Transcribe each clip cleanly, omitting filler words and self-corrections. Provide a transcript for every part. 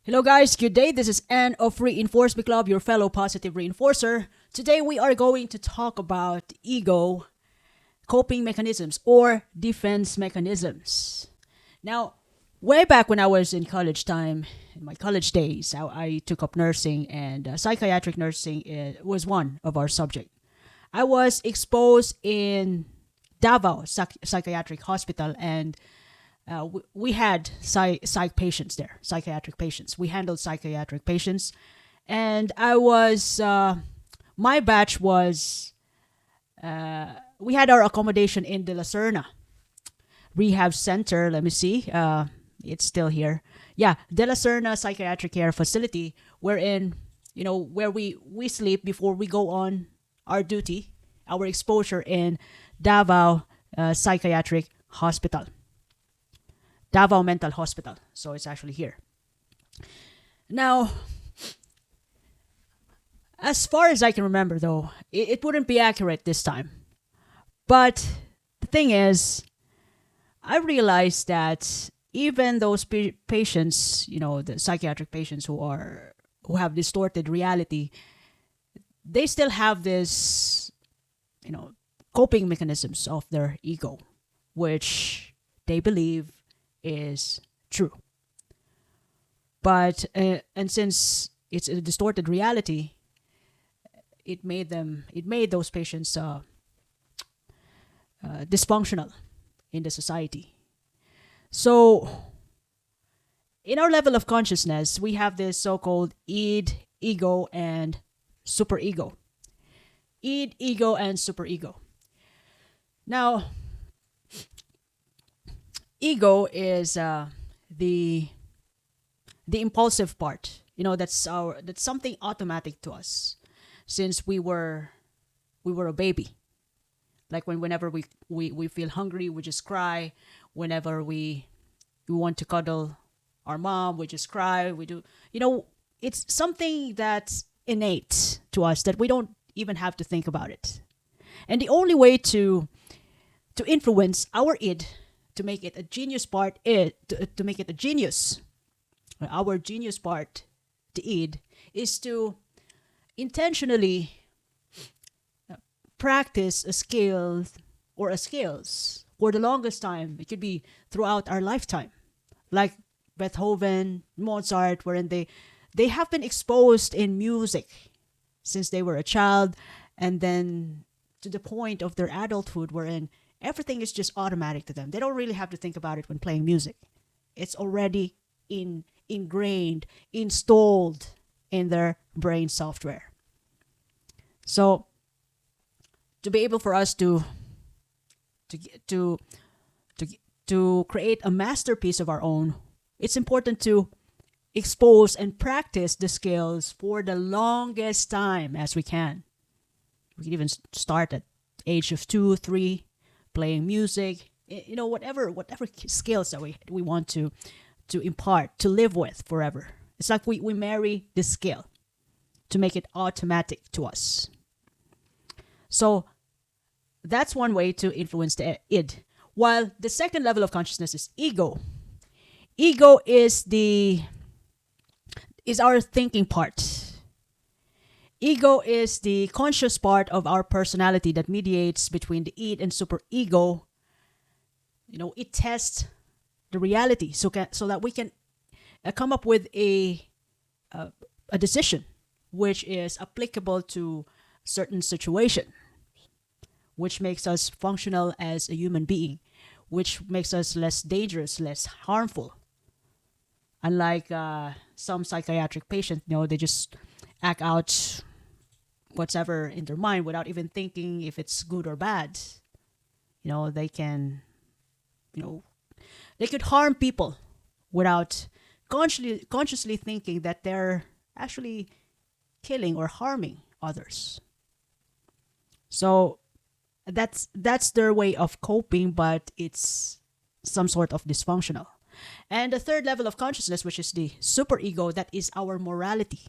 Hello, guys. Good day. This is Anne of Reinforce Me Club, your fellow positive reinforcer. Today, we are going to talk about ego coping mechanisms or defense mechanisms. Now, way back when I was in college time, in my college days, I took up nursing, and psychiatric nursing was one of our subject. I was exposed in Davao Psychiatric Hospital, and we had psych patients there, psychiatric patients. We handled psychiatric patients, and my batch was, we had our accommodation in De La Serna Rehab Center. Let me see. It's still here. Yeah, De La Serna Psychiatric Care Facility, wherein, where we sleep before we go on our duty, our exposure in Davao Psychiatric Hospital. Davao Mental Hospital. So it's actually here. Now, as far as I can remember, though, it wouldn't be accurate this time. But the thing is, I realized that even those patients, the psychiatric patients who have distorted reality, they still have this, coping mechanisms of their ego, which they believe is true. But and since it's a distorted reality, it made those patients dysfunctional in the society. So in our level of consciousness, we have this so-called id, ego, and superego. Id, ego, and superego. Now, ego is the impulsive part. That's something automatic to us since we were a baby. Like whenever we feel hungry, we just cry. Whenever we want to cuddle our mom, we just cry. We do, it's something that's innate to us that we don't even have to think about it. And the only way to influence our id, to make it a genius part, to make it a genius, our genius part, the id, is to intentionally practice a skill or a skills for the longest time. It could be throughout our lifetime, like Beethoven, Mozart, wherein they have been exposed in music since they were a child, and then to the point of their adulthood, wherein everything is just automatic to them. They don't really have to think about it when playing music. It's already ingrained, installed in their brain software. So, to be able for us to create a masterpiece of our own, it's important to expose and practice the skills for the longest time as we can. We can even start at age of 2, 3, playing music, whatever skills that we want to impart, to live with forever. It's like we marry the skill to make it automatic to us. So that's one way to influence the id. While the second level of consciousness is ego. Ego is our thinking part. Ego is the conscious part of our personality that mediates between the id and superego. It tests the reality so that we can come up with a decision which is applicable to certain situation, which makes us functional as a human being, which makes us less dangerous, less harmful. Unlike some psychiatric patients, they just act out whatever in their mind without even thinking if it's good or bad. They can, they could harm people without consciously thinking that they're actually killing or harming others. So that's their way of coping, but it's some sort of dysfunctional. And the third level of consciousness, which is the superego, that is our morality.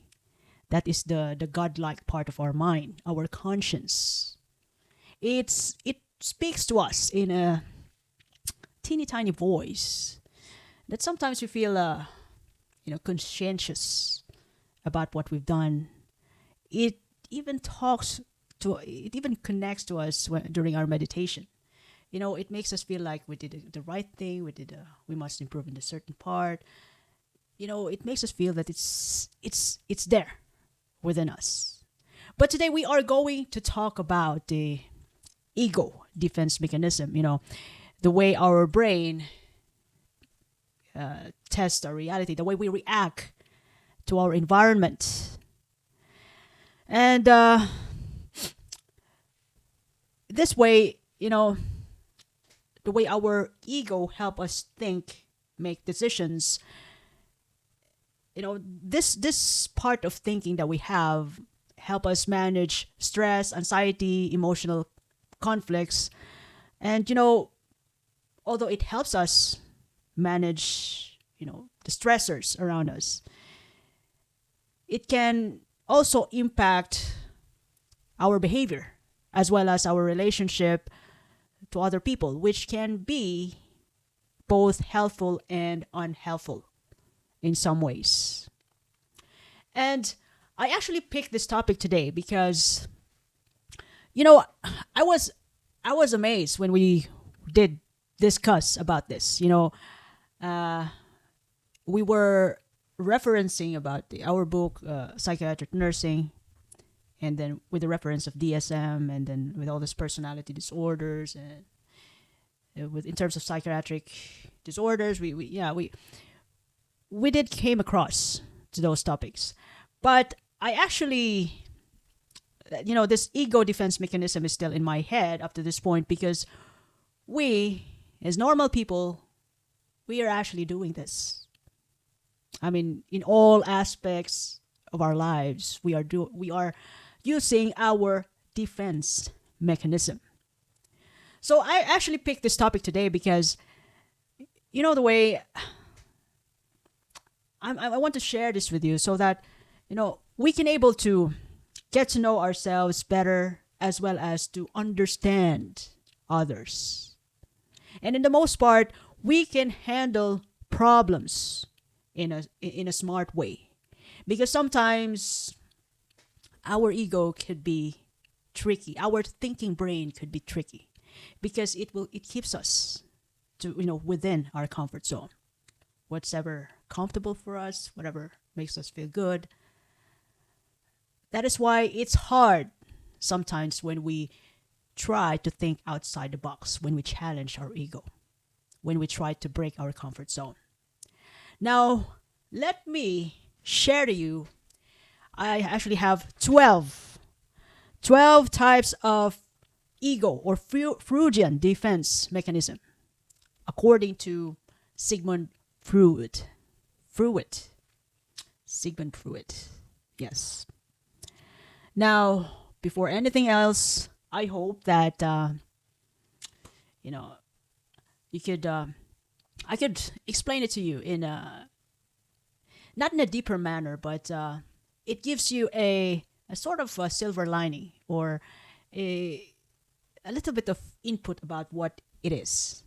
That is the godlike part of our mind, our conscience. It speaks to us in a teeny tiny voice that sometimes we feel conscientious about what we've done. It even talks it even connects to us during our meditation. It makes us feel like we did the right thing. We must improve in a certain part. It makes us feel that it's there within us. But today we are going to talk about the ego defense mechanism. The way our brain tests our reality, the way we react to our environment, and this way, the way our ego help us think, make decisions. This part of thinking that we have help us manage stress, anxiety, emotional conflicts, and although it helps us manage the stressors around us, it can also impact our behavior as well as our relationship to other people, which can be both helpful and unhelpful in some ways. And I actually picked this topic today because you know I was I was amazed when we did discuss about this. Uh, we were referencing about our book, Psychiatric Nursing, and then with the reference of DSM, and then with all these personality disorders, and with in terms of psychiatric disorders, we did came across to those topics. But I actually, this ego defense mechanism is still in my head up to this point because we, as normal people, we are actually doing this. I mean, in all aspects of our lives, we are using our defense mechanism. So I actually picked this topic today because the way I want to share this with you so that we can able to get to know ourselves better as well as to understand others. And in the most part, we can handle problems in a smart way. Because sometimes our ego could be tricky. Our thinking brain could be tricky because it keeps us to within our comfort zone. Whatever comfortable for us, whatever makes us feel good. That is why it's hard sometimes when we try to think outside the box, when we challenge our ego, when we try to break our comfort zone. Now, let me share to you. I actually have 12 types of ego or Freudian defense mechanism, according to Sigmund Freud. Sigmund Freud. Yes. Now, before anything else, I hope that you know you could I could explain it to you in a not in a deeper manner, but it gives you a sort of a silver lining or a a little bit of input about what it is,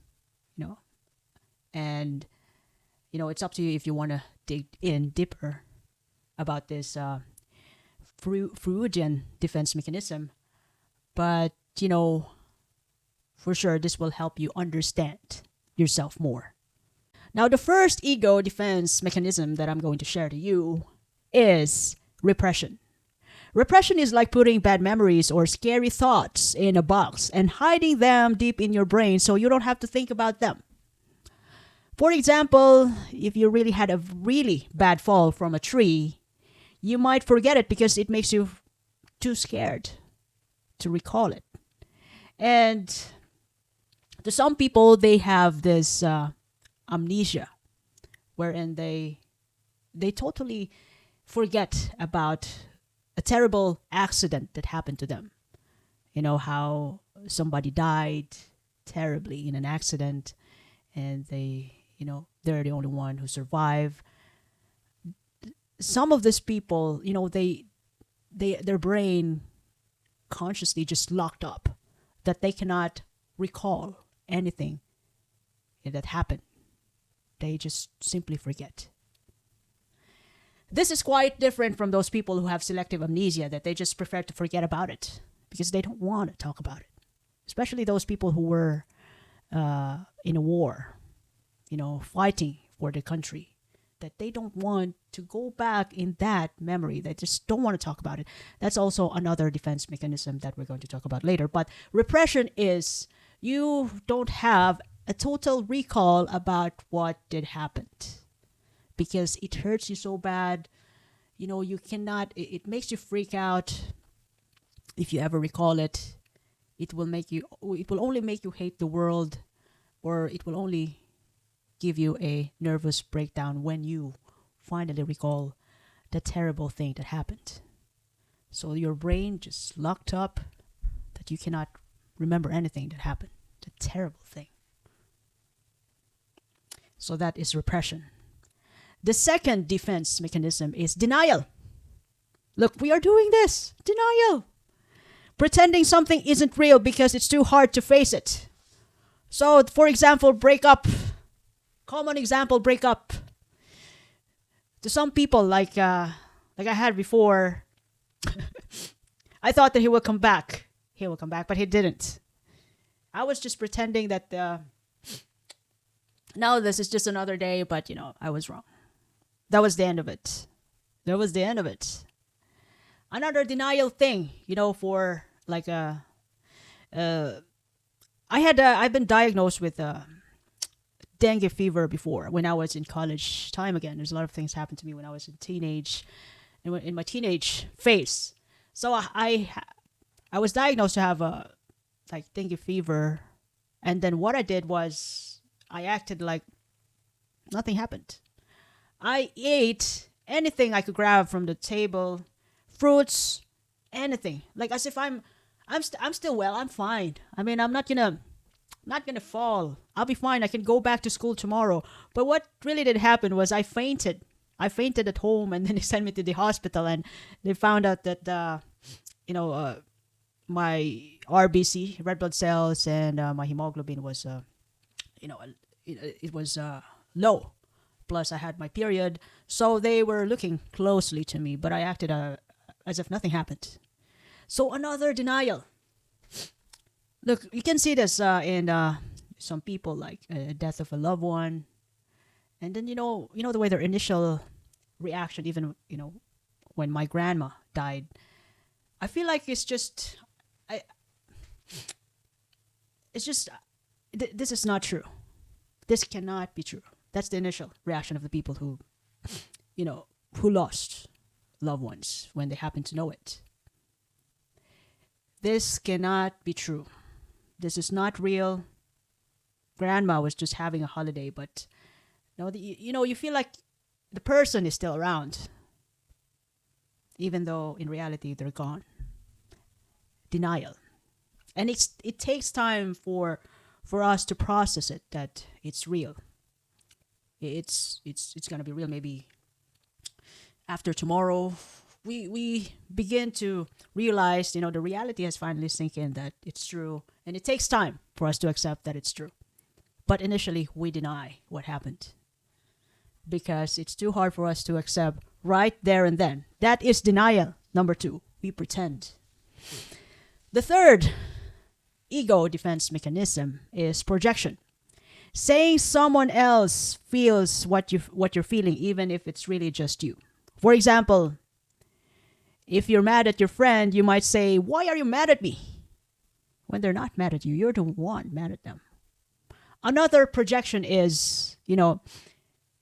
you know, and it's up to you if you want to dig in deeper about this Freudian defense mechanism. But for sure, this will help you understand yourself more. Now, the first ego defense mechanism that I'm going to share to you is repression. Repression is like putting bad memories or scary thoughts in a box and hiding them deep in your brain so you don't have to think about them. For example, if you really had a really bad fall from a tree, you might forget it because it makes you too scared to recall it. And to some people, they have this amnesia, wherein they totally forget about a terrible accident that happened to them. How somebody died terribly in an accident, and they're the only one who survived. Some of these people, their brain consciously just locked up that they cannot recall anything that happened. They just simply forget. This is quite different from those people who have selective amnesia, that they just prefer to forget about it because they don't want to talk about it. Especially those people who were in a war, fighting for the country, that they don't want to go back in that memory. They just don't want to talk about it. That's also another defense mechanism that we're going to talk about later. But repression is you don't have a total recall about what did happen because it hurts you so bad. You cannot, it makes you freak out. If you ever recall it, it will only make you hate the world, or it will only give you a nervous breakdown when you finally recall the terrible thing that happened. So your brain just locked up that you cannot remember anything that happened, the terrible thing. So that is repression. The second defense mechanism is denial. Look, we are doing this. Denial. Pretending something isn't real because it's too hard to face it. So, for example, breakup. Common example, breakup. To some people, like I had before, I thought that he would come back. He will come back, but he didn't. I was just pretending that now this is just another day, but I was wrong. That was the end of it. That was the end of it. Another denial thing, for like I've been diagnosed with dengue fever before when I was in college time. Again, there's a lot of things happened to me when I was in my teenage phase. So I was diagnosed to have like dengue fever, and then what I did was I acted like nothing happened. I ate anything I could grab from the table, fruits, anything, like as if I'm still well. I'm fine. I mean, I'm not gonna fall. I'll be fine. I can go back to school tomorrow. But what really did happen was I fainted. I fainted at home, and then they sent me to the hospital, and they found out that my RBC, red blood cells, and my hemoglobin was it was low. Plus, I had my period, so they were looking closely to me, but I acted as if nothing happened. So another denial. Look, you can see this in some people, like death of a loved one, and then the way their initial reaction, even when my grandma died, I feel like it's just this is not true. This cannot be true. That's the initial reaction of the people who lost loved ones when they happen to know it. This cannot be true. This is not real. Grandma was just having a holiday, but you feel like the person is still around, even though in reality they're gone. Denial, and it takes time for us to process it, that it's real. It's gonna be real. Maybe after tomorrow, we begin to realize, the reality has finally sink in that it's true, and it takes time for us to accept that it's true. But initially, we deny what happened because it's too hard for us to accept right there and then. That is denial. Number 2, we pretend. The third ego defense mechanism is projection. Saying someone else feels what you're feeling, even if it's really just you. For example, if you're mad at your friend, you might say, "Why are you mad at me?" When they're not mad at you, you're the one mad at them. Another projection is,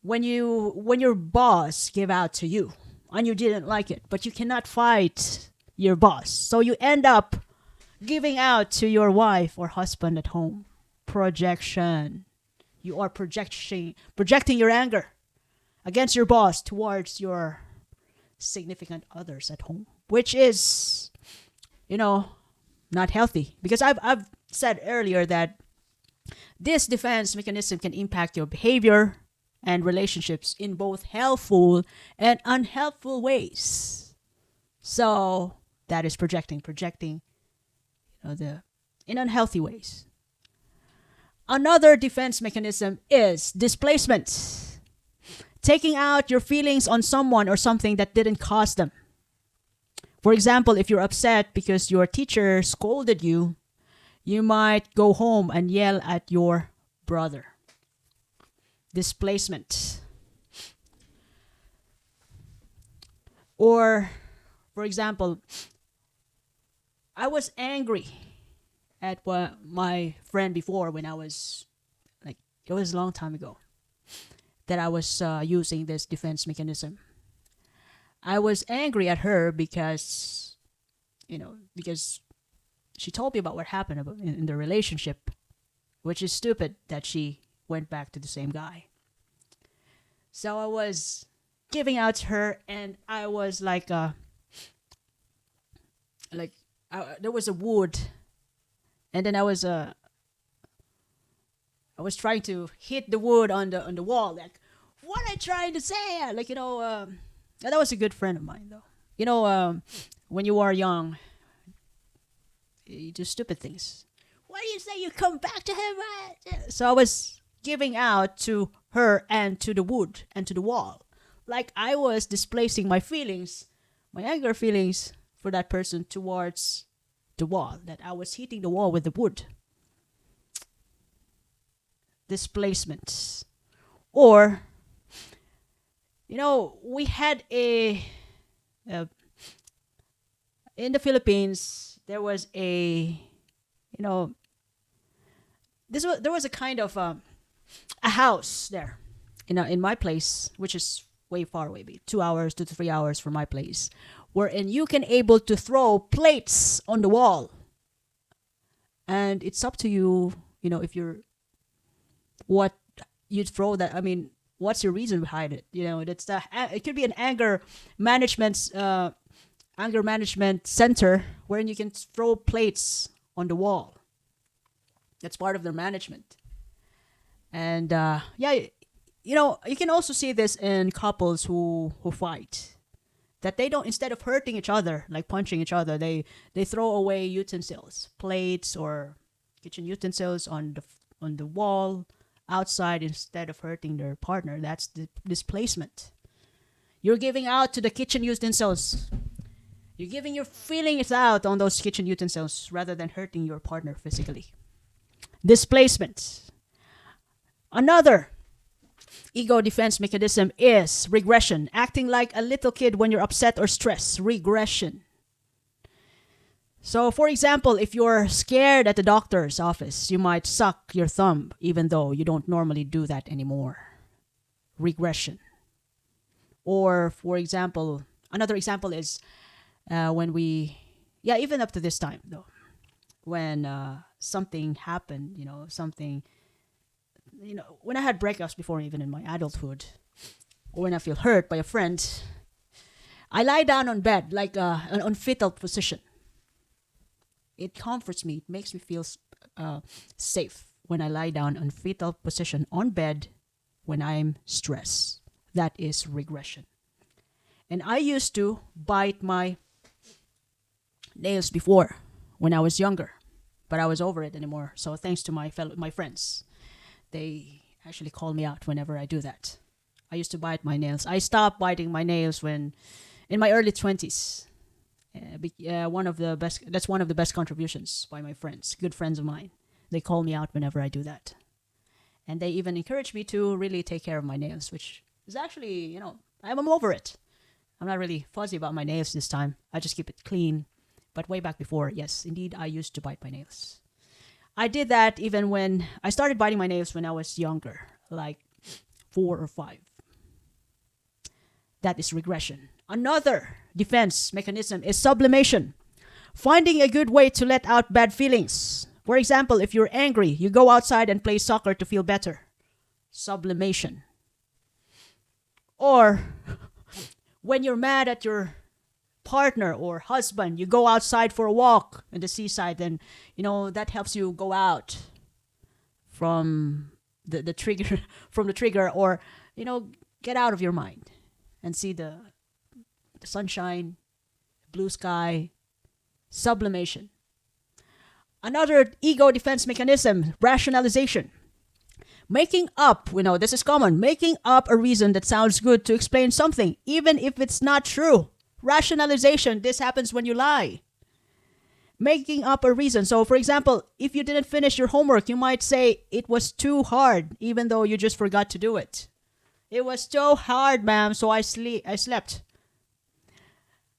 when your boss gave out to you and you didn't like it, but you cannot fight your boss, so you end up giving out to your wife or husband at home. Projection. You are projecting your anger against your boss towards your significant others at home, which is, not healthy. Because I've said earlier that this defense mechanism can impact your behavior and relationships in both helpful and unhelpful ways. So that is projecting, in unhealthy ways. Another defense mechanism is displacement. Taking out your feelings on someone or something that didn't cause them. For example, if you're upset because your teacher scolded you, you might go home and yell at your brother. Displacement. Or, for example, I was angry at my friend before when I was, like, it was a long time ago that I was using this defense mechanism. I was angry at her because, because she told me about what happened in the relationship, which is stupid that she went back to the same guy. So I was giving out to her, and I was like, there was a wood, and then I was trying to hit the wood on the wall. Like, what am I trying to say? Like, that was a good friend of mine, though. When you are young, you do stupid things. What do you say? You come back to him, right? So I was giving out to her and to the wood and to the wall. Like I was displacing my feelings, my anger feelings for that person towards the wall. That I was hitting the wall with the wood. Displacement. Or, we had in the Philippines, there was there was a kind of a house there, in my place, which is way far away, 2 hours, 2 to 3 hours from my place, wherein you can able to throw plates on the wall, and it's up to you, if you're what you throw that. I mean, what's your reason behind it? It could be an anger management center wherein you can throw plates on the wall. That's part of their management. And you can also see this in couples who fight, that they don't, instead of hurting each other, like punching each other, they throw away utensils, plates or kitchen utensils on the wall outside instead of hurting their partner. That's the displacement. You're giving out to the kitchen utensils. You're giving your feelings out on those kitchen utensils rather than hurting your partner physically. Displacement. Another ego defense mechanism is regression, acting like a little kid when you're upset or stressed. Regression. So, for example, if you're scared at the doctor's office, you might suck your thumb, even though you don't normally do that anymore. Regression. Or, for example, another example is even up to this time, though, when something happened, when I had breakups before, even in my adulthood, or when I feel hurt by a friend, I lie down on bed, like on fetal position. It comforts me. It makes me feel safe when I lie down on fetal position on bed when I'm stressed. That is regression. And I used to bite my nails before when I was younger, but I was over it anymore. So thanks to my friends, they actually call me out whenever I do that. I used to bite my nails. I stopped biting my nails when in my early 20s. One of the best contributions by my friends, good friends of mine. They call me out whenever I do that. And they even encourage me to really take care of my nails, which is actually, I'm over it. I'm not really fuzzy about my nails this time. I just keep it clean. But way back before, yes, indeed, I used to bite my nails. I did that even when I started biting my nails when I was younger, like 4 or 5. That is regression. Another defense mechanism is sublimation. Finding a good way to let out bad feelings. For example, if you're angry, you go outside and play soccer to feel better. Sublimation. Or when you're mad at your partner or husband, you go outside for a walk in the seaside, and that helps you go out from the trigger, or get out of your mind and see the sunshine, blue sky. Sublimation. Another ego defense mechanism, rationalization. Making up, this is common. Making up a reason that sounds good to explain something, even if it's not true. Rationalization, this happens when you lie. Making up a reason. So, for example, if you didn't finish your homework, you might say it was too hard, even though you just forgot to do it. It was too hard, ma'am, so I slept.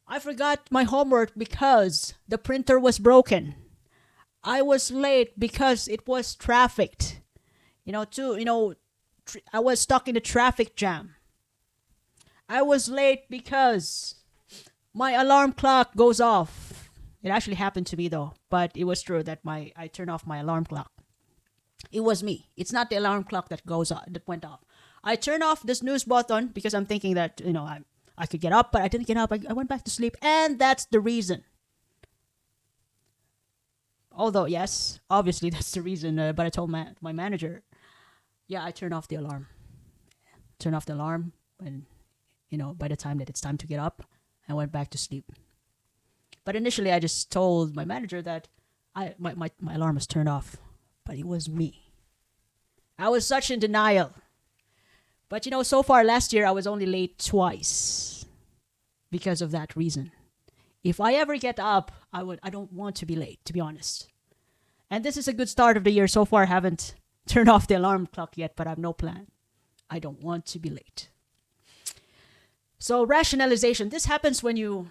I forgot my homework because the printer was broken. I was late because it was trafficked. I was stuck in a traffic jam. I was late because my alarm clock goes off. It actually happened to me though, but it was true that I turned off my alarm clock. It was me. It's not the alarm clock that went off. I turned off the snooze button because I'm thinking that I could get up, but I didn't get up. I went back to sleep, and that's the reason. Although yes, obviously that's the reason. But I told my manager, yeah, I turned off the alarm. Turn off the alarm, and by the time that it's time to get up, I went back to sleep. But initially, I just told my manager that my alarm was turned off, but it was me. I was such in denial. But so far last year, I was only late twice because of that reason. If I ever get up, I don't want to be late, to be honest. And this is a good start of the year. So far, I haven't turned off the alarm clock yet, but I have no plan. I don't want to be late. So rationalization, this happens when you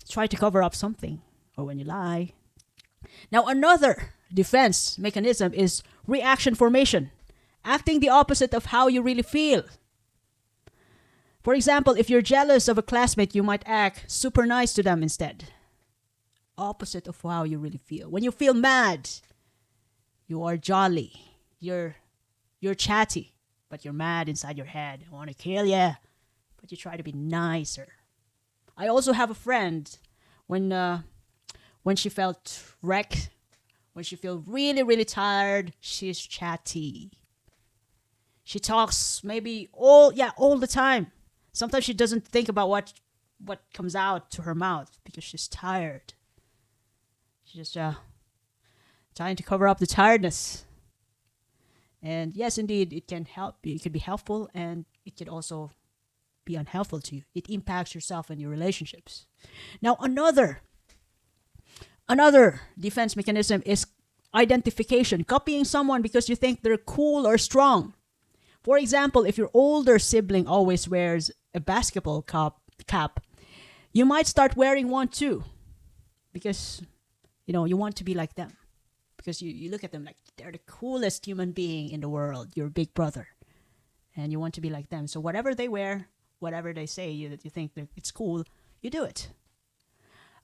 try to cover up something or when you lie. Now, another defense mechanism is reaction formation, acting the opposite of how you really feel. For example, if you're jealous of a classmate, you might act super nice to them instead. Opposite of how you really feel. When you feel mad, you are jolly. You're chatty, but you're mad inside your head. I want to kill you, but you try to be nicer. I also have a friend when she felt wrecked, when she feels really, really tired, she's chatty. She talks maybe all the time. Sometimes she doesn't think about what comes out to her mouth because she's tired. She's just trying to cover up the tiredness. And yes, indeed, it can help. It could be helpful, and it could also be unhelpful to you. It impacts yourself and your relationships. Now, another defense mechanism is identification, copying someone because you think they're cool or strong. For example, if your older sibling always wears a basketball cap, you might start wearing one too, because you want to be like them, because you look at them like they're the coolest human being in the world, your big brother, and you want to be like them. So whatever they wear, whatever they say that you think that it's cool, you do it.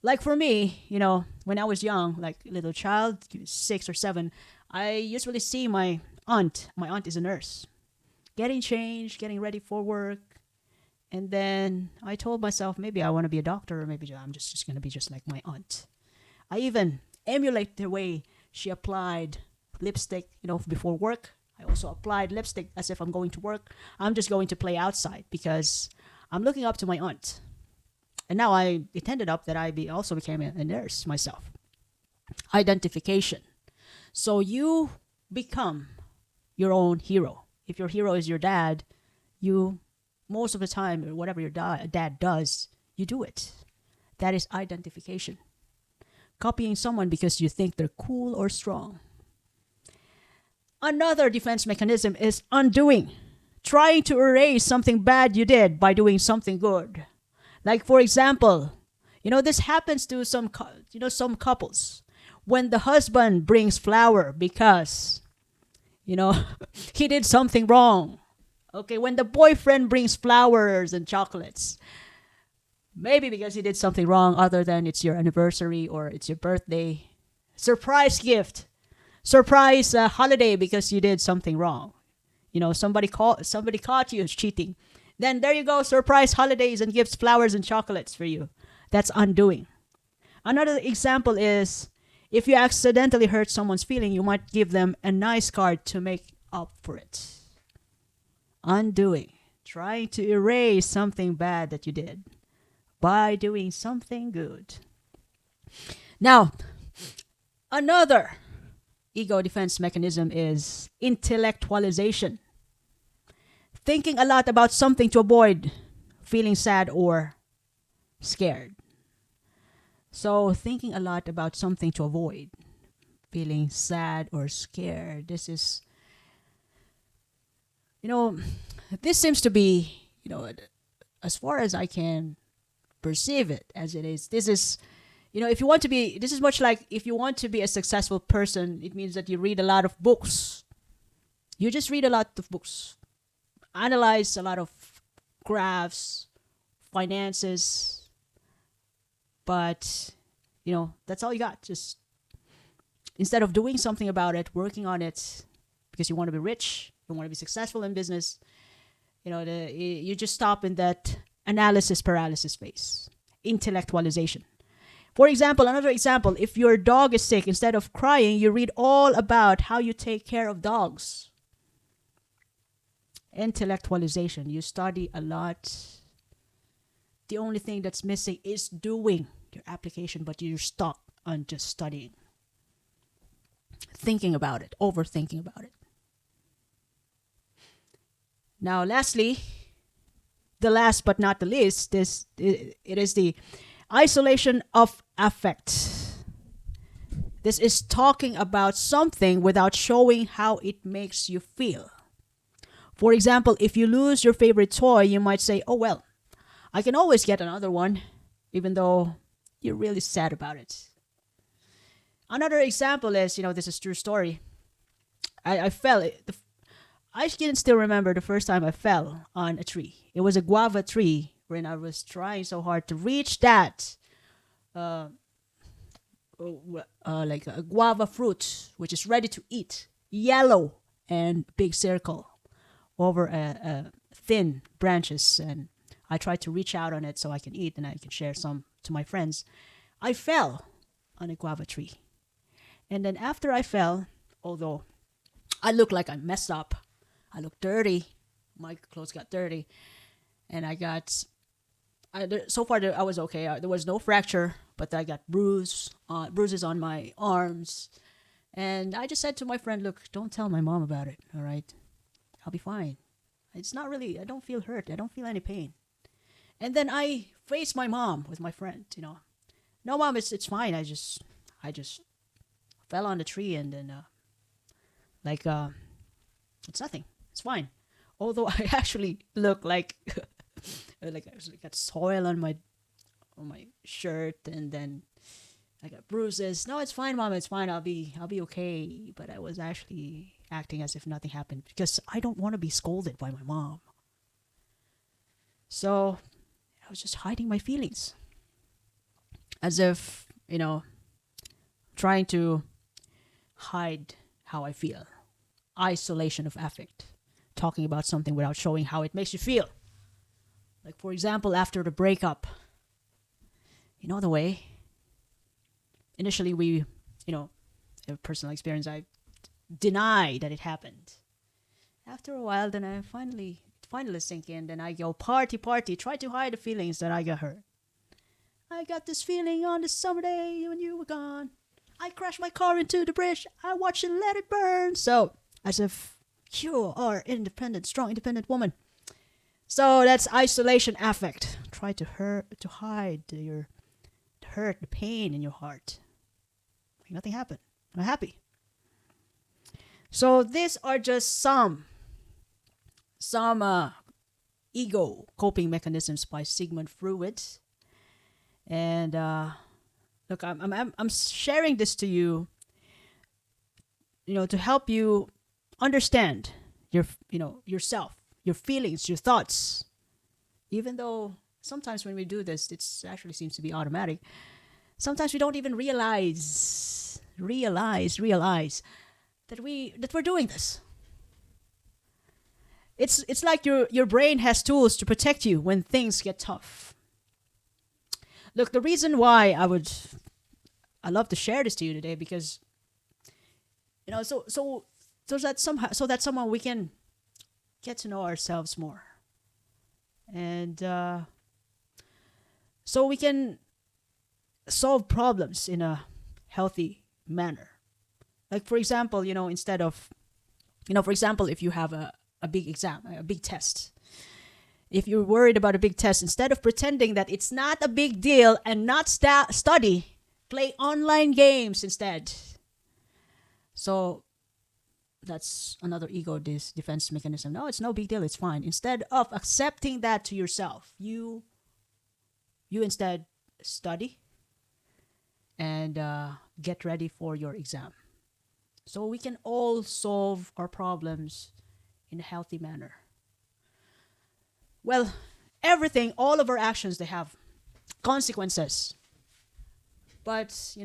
Like for me, when I was young, like a little child, 6 or 7, I usually see my aunt. My aunt is a nurse, getting changed, getting ready for work. And then I told myself, maybe I want to be a doctor, or maybe I'm just going to be just like my aunt. I even emulate the way she applied lipstick, before work. I also applied lipstick as if I'm going to work. I'm just going to play outside because I'm looking up to my aunt. And now it ended up that I also became a nurse myself. Identification. So you become your own hero. If your hero is your dad, you, most of the time, or whatever your dad does, you do it. That is identification. Copying someone because you think they're cool or strong. Another defense mechanism is undoing. Trying to erase something bad you did by doing something good. Like, for example, this happens to some couples. When the husband brings flour because, he did something wrong. Okay, when the boyfriend brings flowers and chocolates, maybe because he did something wrong other than it's your anniversary or it's your birthday. Surprise gift. Surprise holiday because you did something wrong. Somebody caught you cheating. Then there you go, surprise holidays and gifts, flowers and chocolates for you. That's undoing. Another example is if you accidentally hurt someone's feeling, you might give them a nice card to make up for it. Undoing. Trying to erase something bad that you did by doing something good. Now, another ego defense mechanism is intellectualization. Thinking a lot about something to avoid feeling sad or scared. So, thinking a lot about something to avoid feeling sad or scared. This is, you know, this seems to be, as far as I can perceive it as it is, this is, if you want to be, this is much like if you want to be a successful person, it means that you read a lot of books. You just read a lot of books, analyze a lot of graphs, finances, but, that's all you got. Just instead of doing something about it, working on it because you want to be rich, you want to be successful in business, you just stop in that analysis paralysis phase, intellectualization. For example, another example, if your dog is sick, instead of crying, you read all about how you take care of dogs. Intellectualization, you study a lot. The only thing that's missing is doing your application, but you're stuck on just studying. Thinking about it, overthinking about it. Now, lastly, the last but not the least, it is the isolation of affect. This is talking about something without showing how it makes you feel. For example, if you lose your favorite toy, you might say, oh well, I can always get another one, even though you're really sad about it. Another example is, this is a true story. I fell. I can still remember the first time I fell on a tree. It was a guava tree when I was trying so hard to reach that, like a guava fruit, which is ready to eat, yellow and big circle over thin branches. And I tried to reach out on it so I can eat and I can share some to my friends. I fell on a guava tree. And then after I fell, although I looked like I messed up, I looked dirty, my clothes got dirty, and I was okay. There was no fracture, but I got bruises on my arms. And I just said to my friend, look, don't tell my mom about it, all right? I'll be fine. It's not really, I don't feel hurt. I don't feel any pain. And then I faced my mom with my friend, No, mom, it's fine. I just fell on the tree and then, it's nothing. It's fine. Although I actually look like, like I got soil on my shirt and then I got bruises. No, it's fine, mom. It's fine. I'll be okay. But I was actually acting as if nothing happened because I don't want to be scolded by my mom. So I was just hiding my feelings, as if trying to hide how I feel. Isolation of affect. Talking about something without showing how it makes you feel. Like, for example, after the breakup. The way. Initially, we, a personal experience, I deny that it happened. After a while, then I finally sink in. Then I go party, try to hide the feelings that I got hurt. I got this feeling on this summer day when you were gone. I crashed my car into the bridge. I watched it let it burn. So, as if you are strong, independent woman. So that's isolation affect. Try to hide the hurt, the pain in your heart. Like nothing happened. I'm happy. So these are just some ego coping mechanisms by Sigmund Freud. And look, I'm sharing this to you, to help you understand yourself, your feelings, your thoughts. Even though sometimes when we do this, it actually seems to be automatic. Sometimes we don't even realize that we're doing this. It's like your brain has tools to protect you when things get tough. Look, the reason why I love to share this to you today because so that somehow we can get to know ourselves more, and so we can solve problems in a healthy manner. Like for example, instead of, for example, if you have a big exam, a big test, if you're worried about a big test, instead of pretending that it's not a big deal and not study, play online games instead. So that's another ego defense mechanism. No, it's no big deal. It's fine. Instead of accepting that to yourself, you instead study and get ready for your exam. So we can all solve our problems in a healthy manner. Well, everything, all of our actions, they have consequences. But,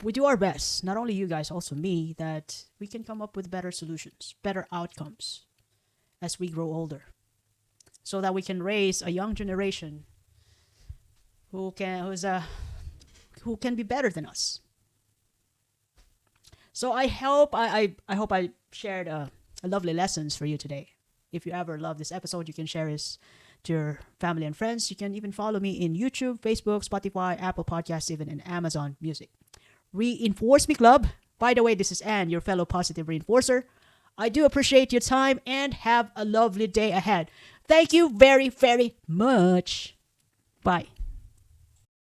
we do our best, not only you guys, also me, that we can come up with better solutions, better outcomes as we grow older, so that we can raise a young generation who can be better than us. So I hope I shared a lovely lessons for you today. If you ever love this episode, you can share this to your family and friends. You can even follow me in YouTube, Facebook, Spotify, Apple Podcasts, even in Amazon Music. Reinforce Me Club. By the way, this is Anne, your fellow positive reinforcer. I do appreciate your time and have a lovely day ahead. Thank you very, very much. Bye.